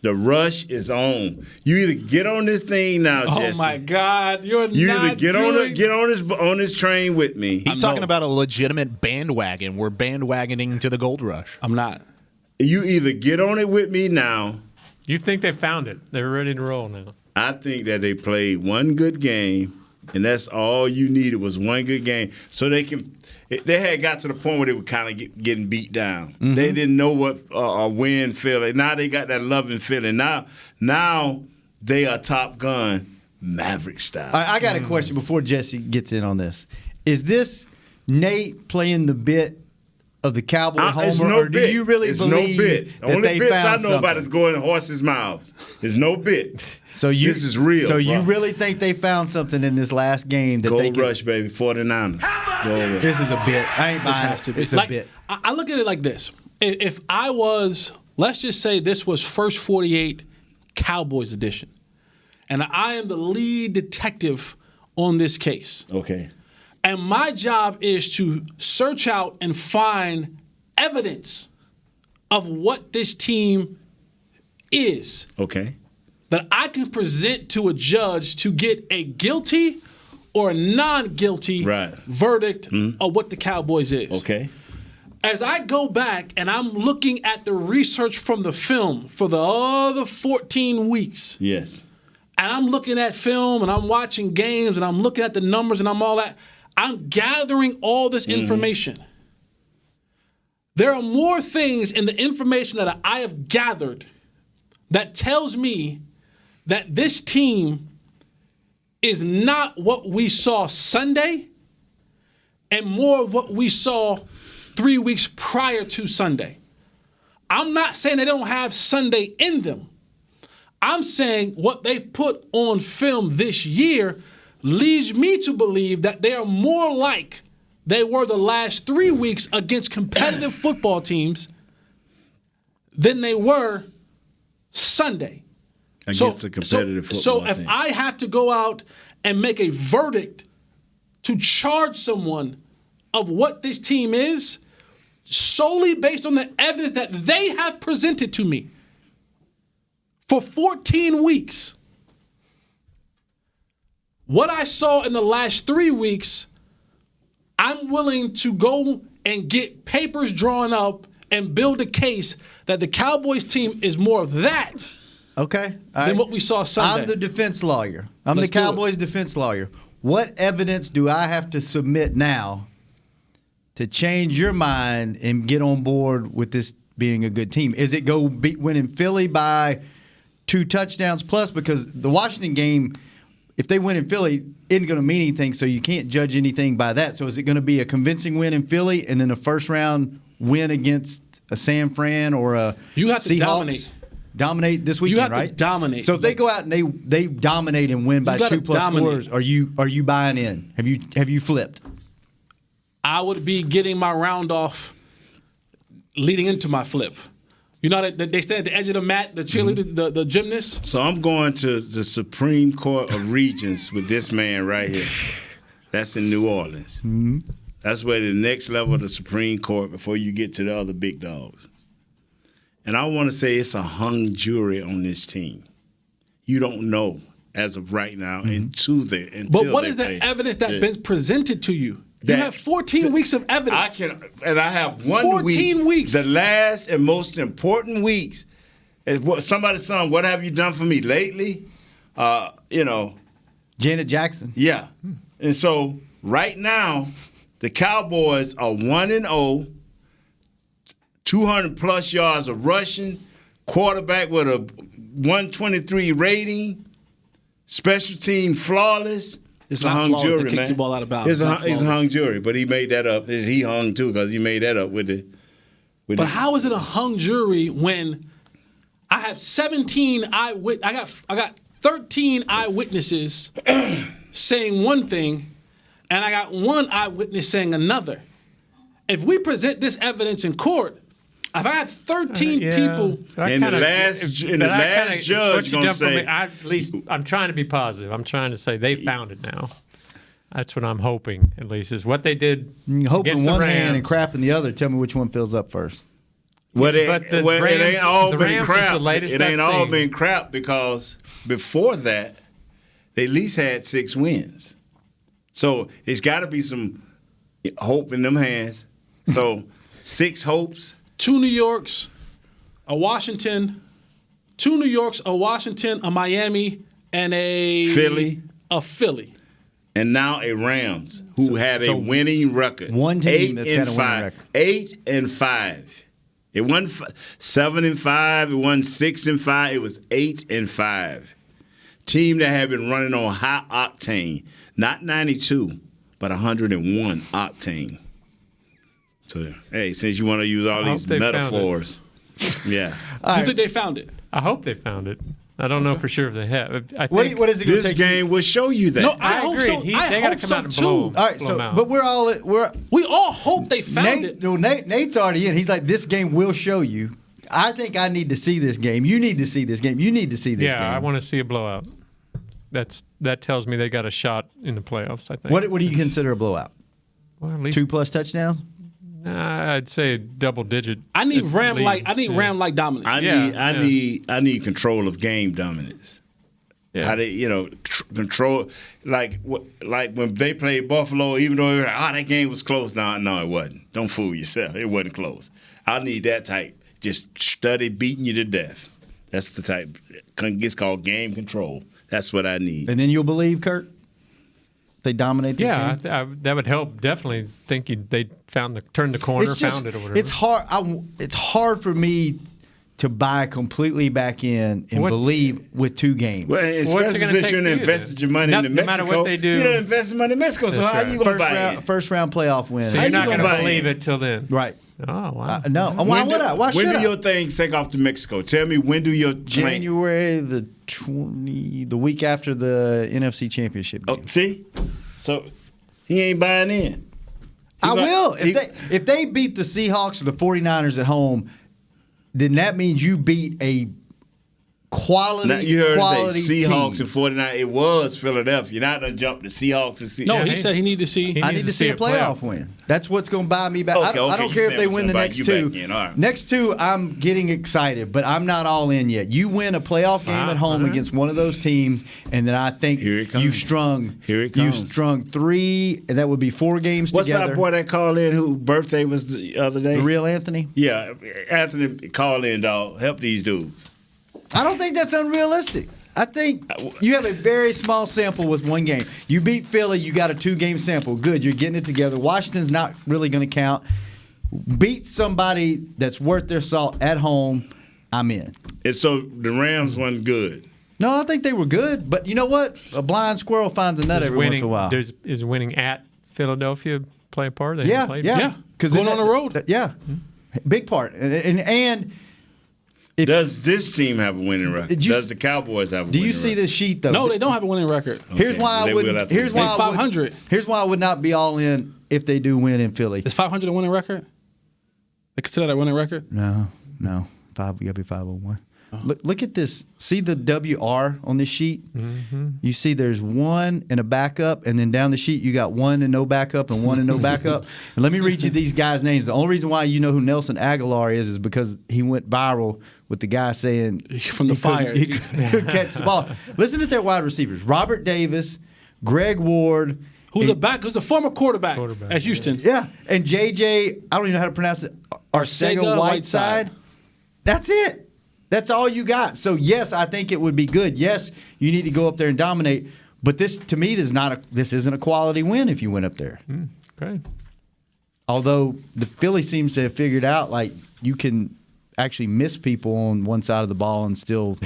The rush is on. You either get on this thing now, Jesse. Oh my God, you either get on this train with me. He's talking about a legitimate bandwagon. We're bandwagoning to the gold rush. I'm not. You either get on it with me now. You think they found it? They're ready to roll now. I think that they played one good game, and that's all you needed was one good game, so they can. They had got to the point where they were kind of getting beat down. They didn't know what a win feeling. Now they got that loving feeling. Now they are Top Gun Maverick style. I got a question before Jesse gets in on this. Is this Nate playing the bit of the Cowboy homer, or do you really believe that only they bits found I know about something? is going in horses' mouths. There's no bit. This is real. So bro. you really think they found something in this last game that Gold they can, rush, baby, 49ers. This is a bit. I ain't buying it. It's a bit. I look at it like this. If I was, let's just say this was First 48 Cowboys edition, and I am the lead detective on this case. Okay. And my job is to search out and find evidence of what this team is. Okay. That I can present to a judge to get a guilty or a non-guilty verdict of what the Cowboys is. Okay. As I go back and I'm looking at the research from the film for the other 14 weeks. Yes. And I'm looking at film and I'm watching games and I'm looking at the numbers and I'm all that. I'm gathering all this information. There are more things in the information that I have gathered that tells me that this team is not what we saw Sunday and more of what we saw 3 weeks prior to Sunday. I'm not saying they don't have Sunday in them. I'm saying what they've put on film this year leads me to believe that they are more like they were the last 3 weeks against competitive football teams than they were Sunday. Against a competitive football team. So if I have to go out and make a verdict to charge someone of what this team is, solely based on the evidence that they have presented to me for 14 weeks, what I saw in the last 3 weeks, I'm willing to go and get papers drawn up and build a case that the Cowboys team is more of that than what we saw Sunday. I'm the defense lawyer. I'm Let's the Cowboys defense lawyer. What evidence do I have to submit now to change your mind and get on board with this being a good team? Is it go winning Philly by 2 touchdowns plus? Because the Washington game, if they win in Philly, isn't going to mean anything, so you can't judge anything by that. So is it going to be a convincing win in Philly and then a first-round win against a San Fran or a You have to Seahawks dominate this weekend, You have right? to dominate. So if they go out and they dominate and win by 2+ scores, are you buying in? Have you flipped? I would be getting my round off leading into my flip. You know that they stand at the edge of the mat, the cheerleaders, the gymnasts. So I'm going to the Supreme Court of Regents with this man right here. That's in New Orleans. Mm-hmm. That's where the next level of the Supreme Court before you get to the other big dogs. And I want to say it's a hung jury on this team. You don't know as of right now until But what is the evidence that's been presented to you? You have 14 weeks of evidence. I have 14 weeks. The last and most important weeks. Is what somebody's son, what have you done for me lately? Janet Jackson. Yeah. And so right now, the Cowboys are 1-0, 200+ yards of rushing, quarterback with a 123 rating, special team flawless. It's a hung jury, man. The ball out of bounds. It's a hung jury, but he made that up. He hung too because he made that up with the. But how is it a hung jury when I have 17 I got 13 eyewitnesses saying one thing, and I got one eyewitness saying another. If we present this evidence in court, if I have 13 people, and the last judge gonna say, at least I'm trying to be positive. I'm trying to say they found it now. That's what I'm hoping. At least is what they did. Hope in one Rams. hand and crap in the other. Tell me which one fills up first. Well, it ain't all been crap. It ain't all been crap because before that, they at least had 6 wins. So it's got to be some hope in them hands. So 6 hopes. 2 New Yorks, a Washington, 2 New Yorks, a Washington, a Miami, and a Philly. And now a Rams who had a winning record. One team that's got a winning record. 8-5. It wasn't 7-5. It wasn't 6-5. It was 8-5. Team that had been running on high octane, not 92, but 101 octane. So, hey, since you want to use all these metaphors, yeah. You think they found it? I hope they found it. I don't know for sure if they have. I What think is it going to This take? game will show you that. No, I I hope agree. so. They got to come out and blow them. All right, but we all hope they found it. Nate's already in. He's like, this game will show you. I think I need to see this game. You need to see this game. You need to see this game. Yeah, I want to see a blowout. That tells me they got a shot in the playoffs, I think. What do you consider a blowout? Well, at least 2+ touchdowns? I'd say double digit. I need Ram like dominance. I need control of game dominance. Yeah. How they control like when they played Buffalo, even though that game was close. No, it wasn't. Don't fool yourself. It wasn't close. I need that type. Just study beating you to death. That's the type. It's called game control. That's what I need. And then you'll believe, Kurt? They dominate this game? Yeah, that would help. Definitely think they turned the corner, found it or whatever. It's hard. It's hard for me to buy completely back in and believe with 2 games. Well, especially since you invested your money in Mexico. No matter what they do. You done invested money in Mexico, so how are you going to buy it? First round playoff win. So you're not going to believe it till then. Right. Oh, wow. No. Why would I? Why should I? When do your things take off to Mexico? Tell me, when do your January the week after the NFC Championship game. Oh, see? So he ain't buying in. I will. If they beat the Seahawks or the 49ers at home, then that means you beat a quality. Now, you heard quality say Seahawks team. and 49. It was Philadelphia. You're not going to jump the Seahawks and Seahawks. No, he said he need to see. I need to see a playoff win. That's what's going to buy me back. Okay, I don't care if they win the next 2. Right. Next 2, I'm getting excited, but I'm not all in yet. You win a playoff game at home against one of those teams, and then I think you've strung 3, and that would be 4 games What's together. What's that boy that called in whose birthday was the other day? The real Anthony? Yeah, Anthony called in, dog. Help these dudes. I don't think that's unrealistic. I think you have a very small sample with 1 game. You beat Philly, you got a 2-game sample. Good, you're getting it together. Washington's not really going to count. Beat somebody that's worth their salt at home, I'm in. And so the Rams wasn't good. No, I think they were good. But you know what? A blind squirrel finds a nut every once in a while. Is winning at Philadelphia play a part? Yeah. Because going on the road. Yeah. Big part. And does this team have a winning record? Does the Cowboys have a winning record? Do you see this sheet, though? No, they don't have a winning record. Okay. Here's why I wouldn't. Here's why 500. Here's why I would not be all in if they do win in Philly. Is 500 a winning record? They consider that a winning record? No. You gotta be 501. Look at this. See the WR on this sheet? Mm-hmm. You see there's one and a backup, and then down the sheet you got one and no backup and one and no backup. And let me read you these guys' names. The only reason why you know who Nelson Aguilar is because he went viral with the guy saying from the fire he could catch the ball. Listen to their wide receivers: Robert Davis, Greg Ward. Who's a former quarterback at Houston. Yeah, and JJ, I don't even know how to pronounce it, Arcega-Whiteside. That's it. That's all you got. So, yes, I think it would be good. Yes, you need to go up there and dominate. But this, to me, this isn't a quality win if you went up there. Okay. Although the Philly seems to have figured out, like, you can actually miss people on one side of the ball and still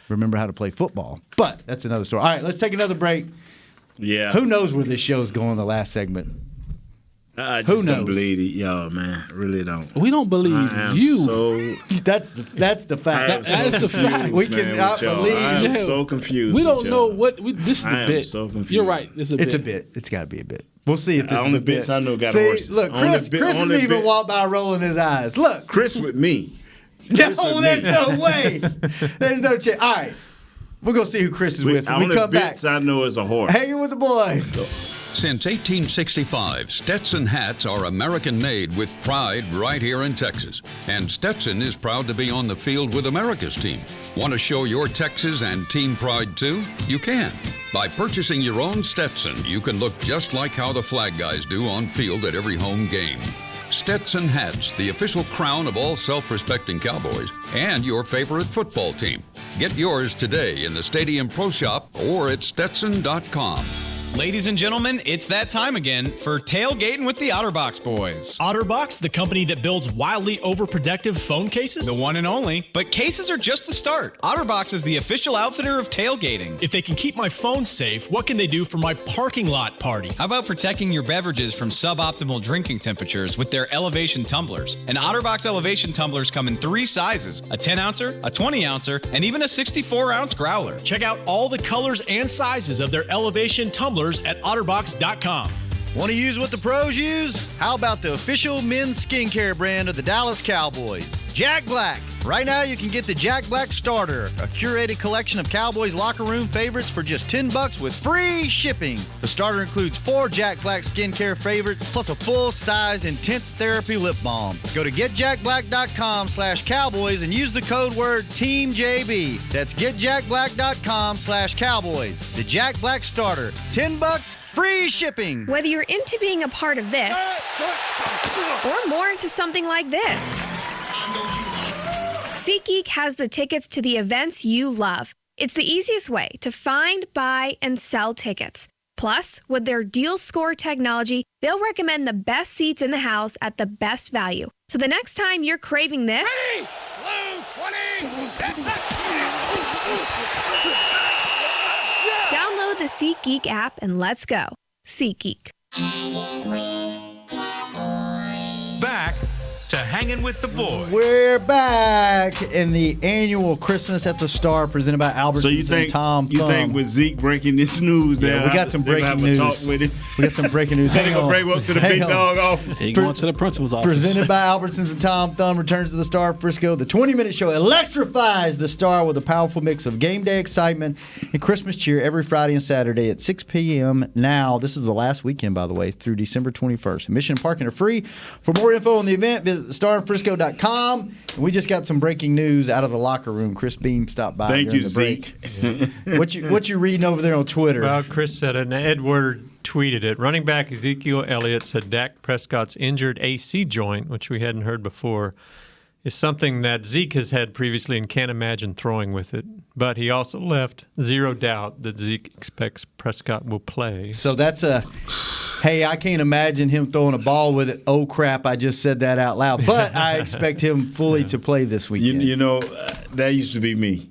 remember how to play football. But that's another story. All right, let's take another break. Yeah. Who knows where this show's going the last segment? I just don't believe it, y'all, man. I really don't. We don't believe you. That's the fact. That's the fact. We cannot believe. I am so confused. We don't know what this is a bit. I am so confused. You're right. It's a bit. It's got to be a bit. We'll see if this is a bit. bit. I know got see, horses. Look, Chris is even walked by rolling his eyes. Look, Chris with me. No, there's no way. There's no chance. All right, we're gonna see who Chris is with when we come back. I know is a horse. Hanging with the boys. Since 1865, Stetson hats are American-made with pride right here in Texas. And Stetson is proud to be on the field with America's team. Want to show your Texas and team pride too? You can. By purchasing your own Stetson, you can look just like how the flag guys do on field at every home game. Stetson hats, the official crown of all self-respecting Cowboys and your favorite football team. Get yours today in the Stadium Pro Shop or at Stetson.com. Ladies and gentlemen, it's that time again for Tailgating with the OtterBox boys. OtterBox, the company that builds wildly overprotective phone cases? The one and only. But cases are just the start. OtterBox is the official outfitter of tailgating. If they can keep my phone safe, what can they do for my parking lot party? How about protecting your beverages from suboptimal drinking temperatures with their elevation tumblers? And OtterBox elevation tumblers come in 3 sizes: a 10-ouncer, a 20-ouncer, and even a 64-ounce growler. Check out all the colors and sizes of their elevation tumblers at otterbox.com. Want to use what the pros use? How about the official men's skincare brand of the Dallas Cowboys, Jack Black? Right now, you can get the Jack Black Starter, a curated collection of Cowboys locker room favorites for just $10 with free shipping. The starter includes 4 Jack Black skincare favorites, plus a full-sized intense therapy lip balm. Go to getjackblack.com/Cowboys and use the code word TEAMJB. That's getjackblack.com/Cowboys. The Jack Black Starter, $10, free shipping. Whether you're into being a part of this or more into something like this, SeatGeek has the tickets to the events you love. It's the easiest way to find, buy, and sell tickets. Plus, with their Deal Score technology, they'll recommend the best seats in the house at the best value. So the next time you're craving this, download the SeatGeek app and let's go. SeatGeek. Back to Hanging with the Boys. We're back in the annual Christmas at the Star presented by Albertsons and Tom Thumb. You think with Zeke breaking this news we got some breaking news. Talk with him. We got some breaking news. Hang on. Break up to the big dog office. He going to the principal's office. Presented by Albertsons and Tom Thumb returns to the Star Frisco. The 20-minute show electrifies the Star with a powerful mix of game day excitement and Christmas cheer every Friday and Saturday at 6 p.m. Now, this is the last weekend, by the way, through December 21st. Admission and parking are free. For more info on the event, visit starfrisco.com. And we just got some breaking news out of the locker room. Chris Beam stopped by Thank during you, the break. Zeke. What you reading over there on Twitter? Well, Chris said it, and Edward tweeted it. Running back Ezekiel Elliott said Dak Prescott's injured AC joint, which we hadn't heard before, is something that Zeke has had previously and can't imagine throwing with it. But he also left zero doubt that Zeke expects Prescott will play. So that's hey, I can't imagine him throwing a ball with it. Oh, crap, I just said that out loud. But I expect him fully to play this weekend. You know, that used to be me.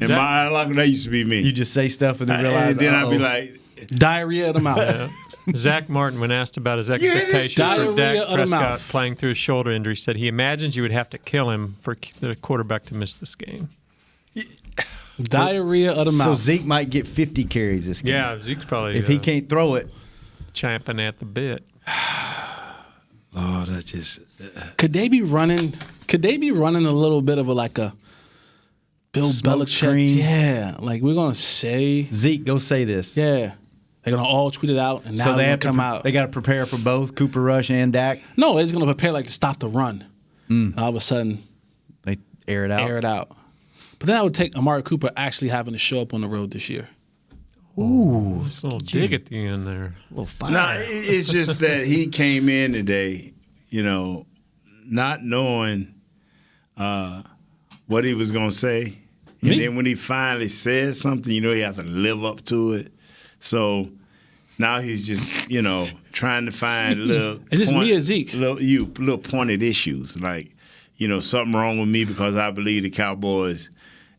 In my locker, that used to be me. You just say stuff and then realize, and then I'd be like, diarrhea in the mouth. Zach Martin, when asked about his expectations for Dak Prescott playing through his shoulder injury, said he imagines you would have to kill him for the quarterback to miss this game. Diarrhea of the mouth. So Zeke might get 50 carries this game. Yeah, Zeke's probably if he can't throw it, champing at the bit. Oh, that just. Could they be running? Could they be running a little bit of a Bill Belichick? Screen. Yeah, like we're gonna say Zeke, go say this. Yeah, they're gonna all tweet it out, and now so they have to come out. They got to prepare for both Cooper Rush and Dak. No, they're just gonna prepare to stop the run. And all of a sudden, they air it out. But then I would take Amari Cooper actually having to show up on the road this year. Ooh, just a little dig at the end there. A little fire. No, it's just that he came in today, not knowing what he was going to say. And then when he finally said something, he had to live up to it. So now he's just, trying to find little. Is this me or Zeke? Little pointed issues. Like, something wrong with me because I believe the Cowboys'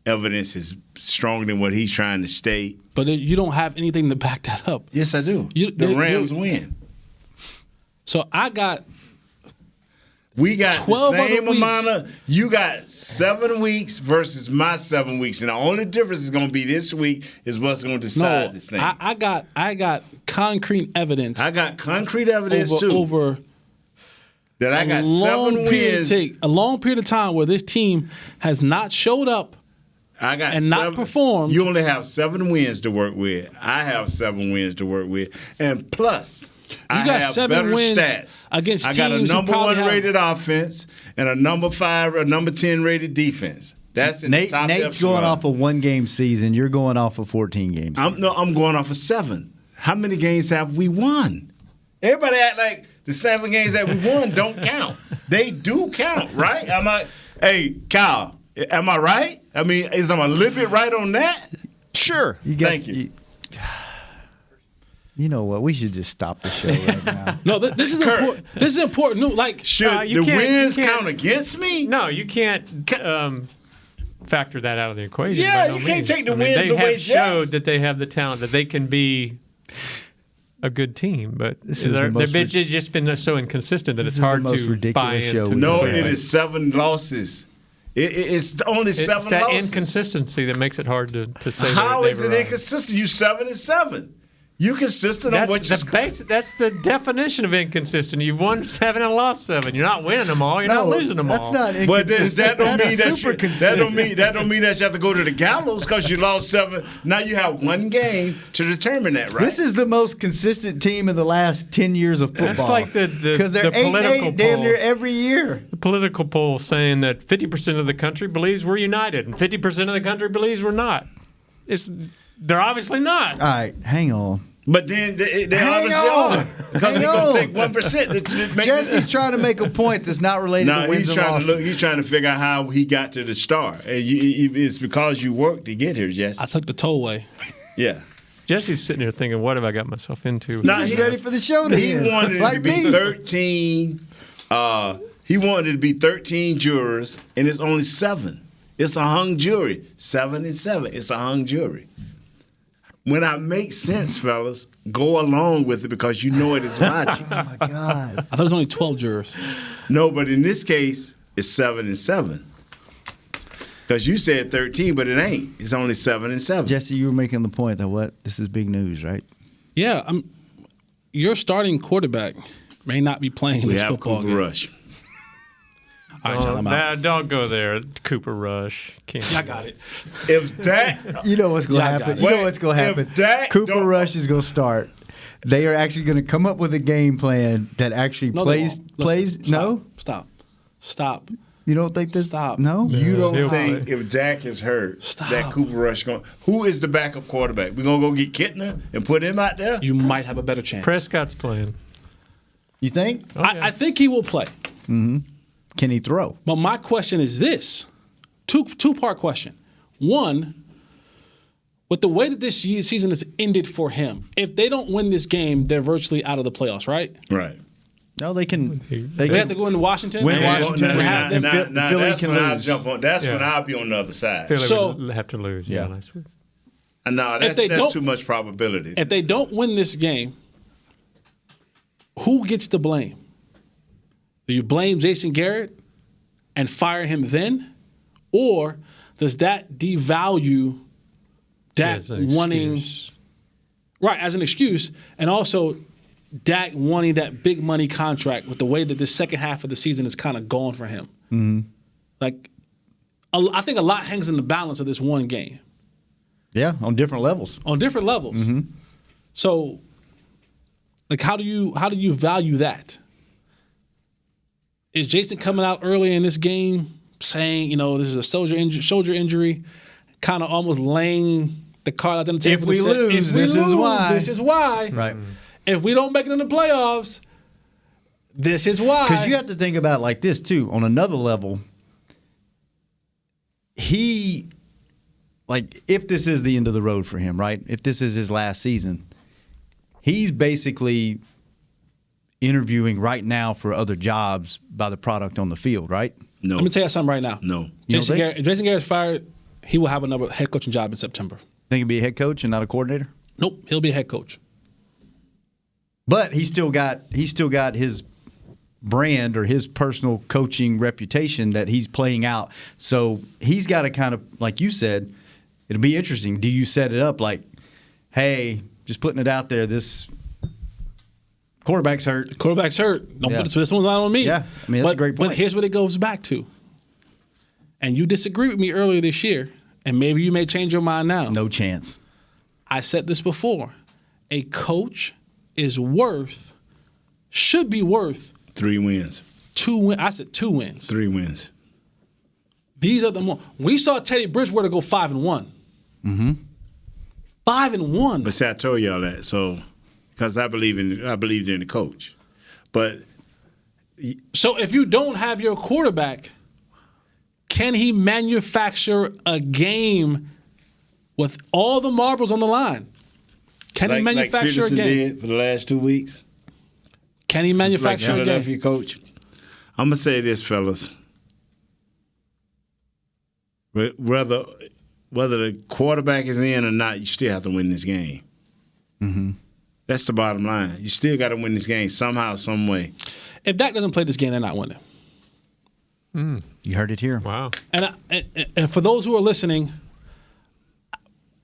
evidence is stronger than what he's trying to state. But you don't have anything to back that up. Yes, I do. The Rams win. So we got 12 the same other amount of. You got 7 weeks versus my 7 weeks, and the only difference is going to be this week is what's going to decide this thing. I got concrete evidence. I got concrete evidence over that I got 7 wins. A long period of time where this team has not showed up. Not performed. You only have 7 wins to work with. I have 7 wins to work with, and plus. I got have 7 better wins stats. Against I got a teams number 1 rated offense and a number 5 or number 10 rated defense. That's in the top. Nate's going off a 1-game season. You're going off a 14 games. I'm going off of 7. How many games have we won? Everybody act like the 7 games that we won don't count. They do count, right? Hey, Kyle, am I right? I mean, is I'm a little bit right on that? Sure. Thank you. You know what? We should just stop the show right now. No, this is important. This is important. Should the wins count against me? No, you can't factor that out of the equation. Yeah, by no you can't means. take the wins they away. They have showed that they have the talent that they can be a good team, but they've just been so inconsistent that it's hard to buy into. No, it is 7 losses. It's only 7 losses. It's that inconsistency that makes it hard to say. How is it inconsistent? You 7-7. You consistent on what you. That's the definition of inconsistent. You've won 7 and lost 7. You're not winning them all. You're not losing them all. That's not inconsistent. That don't mean that you have to go to the gallows because you lost 7. Now you have 1 game to determine that, right? This is the most consistent team in the last 10 years of football. That's like because they're 8-8 damn near every year. The political poll saying that 50% of the country believes we're united and 50% of the country believes we're not. They're obviously not. All right, hang on. But then they obviously are. Because they're going to take 1% to make Jesse's trying to make a point that's not related to wins and losses. He's trying to figure out how he got to the star. And it's because you worked to get here, Jesse. I took the tollway. Yeah. Jesse's sitting here thinking, what have I got myself into? He's ready for the show to end. He wanted it to be 13. He wanted it to be 13 jurors, and it's only 7. It's a hung jury. 7-7. It's a hung jury. When I make sense, fellas, go along with it because you know it is logic. Oh, my God. I thought it was only 12 jurors. No, but in this case, it's 7-7. Because you said 13, but it ain't. It's only 7-7. Jesse, you were making the point that this is big news, right? Yeah. Your starting quarterback may not be playing this football game. We have Cooper Rush. All right, I'm out. Don't go there, Cooper Rush. I got it. If that, you know what's going to happen. You know what's going to happen. Cooper Rush is going to start. They are actually going to come up with a game plan that actually plays. Stop. You don't think this? Stop. No. You don't think if Dak is hurt, that Cooper Rush going? Who is the backup quarterback? We gonna go get Kittner and put him out there? You might have a better chance. Prescott's playing. You think? Oh, yeah. I think he will play. Mm-hmm. Can he throw? But my question is this: two-part question. One, with the way that this season has ended for him, if they don't win this game, they're virtually out of the playoffs, right? Right. No, they can. They have to go into Washington. Win Washington. Philly can lose. That's when I'll be on the other side. Philly would have to lose. Yeah. Last week. No, that's too much probability. If they don't win this game, who gets the blame? Do you blame Jason Garrett and fire him then? Or does that devalue Dak wanting... Right, as an excuse. And also Dak wanting that big money contract with the way that this second half of the season is kind of gone for him. Mm-hmm. Like, I think a lot hangs in the balance of this one game. Yeah, on different levels. On different levels. Mm-hmm. So, like, how do you value that? Is Jason coming out early in this game saying, this is a shoulder injury, kind of almost laying the card out on the table? If we lose, this is why. This is why. Right. If we don't make it in the playoffs, this is why. Because you have to think about it like this, too. On another level, if this is the end of the road for him, right? If this is his last season, he's basically interviewing right now for other jobs by the product on the field, right? No. Let me tell you something right now. No. Jason Garrett's fired. He will have another head coaching job in September. Think he'll be a head coach and not a coordinator? Nope, he'll be a head coach. But he's still got his brand or his personal coaching reputation that he's playing out. So he's got to kind of, like you said, it'll be interesting. Do you set it up like, hey, just putting it out there, this quarterback's hurt. Quarterback's hurt. No, Yeah. but this one's not on me. Yeah, I mean, that's a great point. But here's what it goes back to. And you disagreed with me earlier this year, and maybe you may change your mind now. No chance. I said this before. A coach should be worth 3 wins. 2 wins. I said 2 wins. 3 wins. These are the more. We saw Teddy Bridgewater go 5-1. Mm-hmm. 5-1. But see, I told y'all that. So, because I believed in the coach. But so if you don't have your quarterback, can he manufacture a game with all the marbles on the line? Can he manufacture like a game? did for the last 2 weeks? Can he manufacture a game? Philadelphia coach. I'm gonna say this, fellas. Whether the quarterback is in or not, you still have to win this game. Mm-hmm. That's the bottom line. You still got to win this game somehow, some way. If Dak doesn't play this game, they're not winning. You heard it here. Wow. And for those who are listening,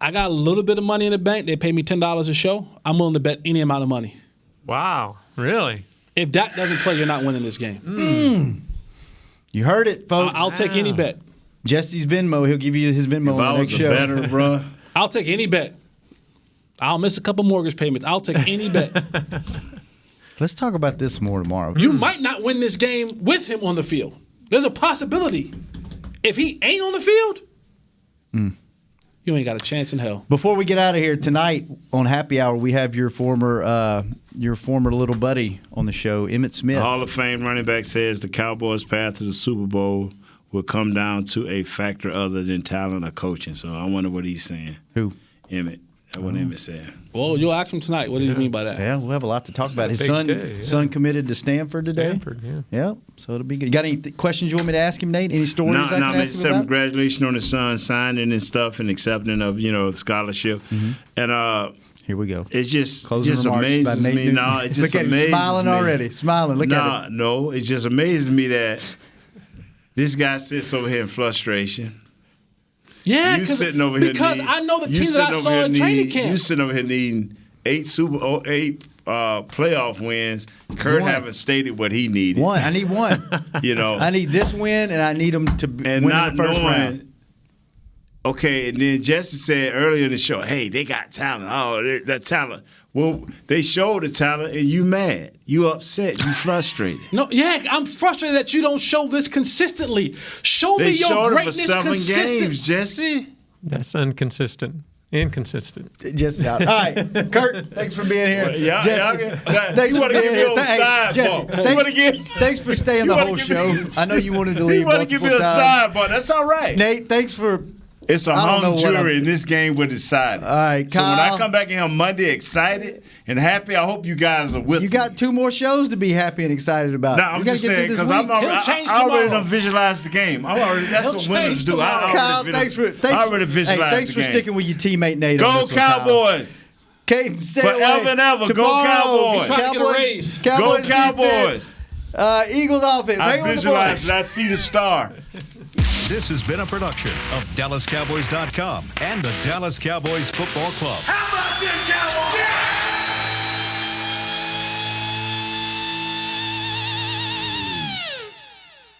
I got a little bit of money in the bank. They pay me $10 a show. I'm willing to bet any amount of money. Wow. Really? If Dak doesn't play, you're not winning this game. You heard it, folks. I'll take any bet. Jesse's Venmo. He'll give you his Venmo on the next show. Better, bro. I'll take any bet. I'll miss a couple mortgage payments. I'll take any bet. Let's talk about this more tomorrow. You might not win this game with him on the field. There's a possibility. If he ain't on the field, you ain't got a chance in hell. Before we get out of here tonight on Happy Hour, we have your former little buddy on the show, Emmitt Smith. Hall of Fame running back says the Cowboys' path to the Super Bowl will come down to a factor other than talent or coaching. So I wonder what he's saying. Who? Emmett. That's what Emmett said. Well, you'll ask him tonight. What do you mean by that? Yeah, we'll have a lot to talk about. His big son committed to Stanford today. Stanford, yeah. Yep. So it'll be good. You got any questions you want me to ask him, Nate? Any stories I can ask him about? Congratulations on his son signing and stuff and accepting of scholarship. Mm-hmm. And here we go. It's just remarks amazes by Nate me. Newton. No, it just Look at him amazes smiling me. already. Smiling. Look at him. No, it just amazes me that this guy sits over here in frustration. Yeah, you sitting over here because I know the teams that I saw in training camp. You sitting over here needing 8 playoff wins. Kurt haven't stated what he needed. One. I need one. I need this win, and I need them to win in the first round. Okay, and then Jesse said earlier in the show, hey, they got talent. Oh, that talent. Well, they showed the talent, and you mad. You upset. You frustrated. No, yeah, I'm frustrated that you don't show this consistently. Show me your greatness consistently. They showed it for 7 games, Jesse. That's inconsistent. Just out. All right, Kurt, thanks for being here. Well, Jesse, thanks for being here. Thanks for staying the whole show. I know you wanted to leave. You want to give me a sidebar. That's all right. Nate, thanks for. It's a hung jury, and this game will decide. All right, Kyle. So when I come back in here Monday excited and happy, I hope you guys are with me. You got 2 more shows to be happy and excited about. No, I'm just saying, because I already done visualized the game. That's what winners do. Kyle, thanks for sticking sticking with your teammate Nate. Go Cowboys! Caden, stay Forever away. and ever. Tomorrow, Go Cowboys. Trying to get a raise. Cowboys Go Cowboys. defense, Eagles offense. I Hang with the visualize boys. and I see the star. This has been a production of DallasCowboys.com and the Dallas Cowboys Football Club. How about this, Cowboys?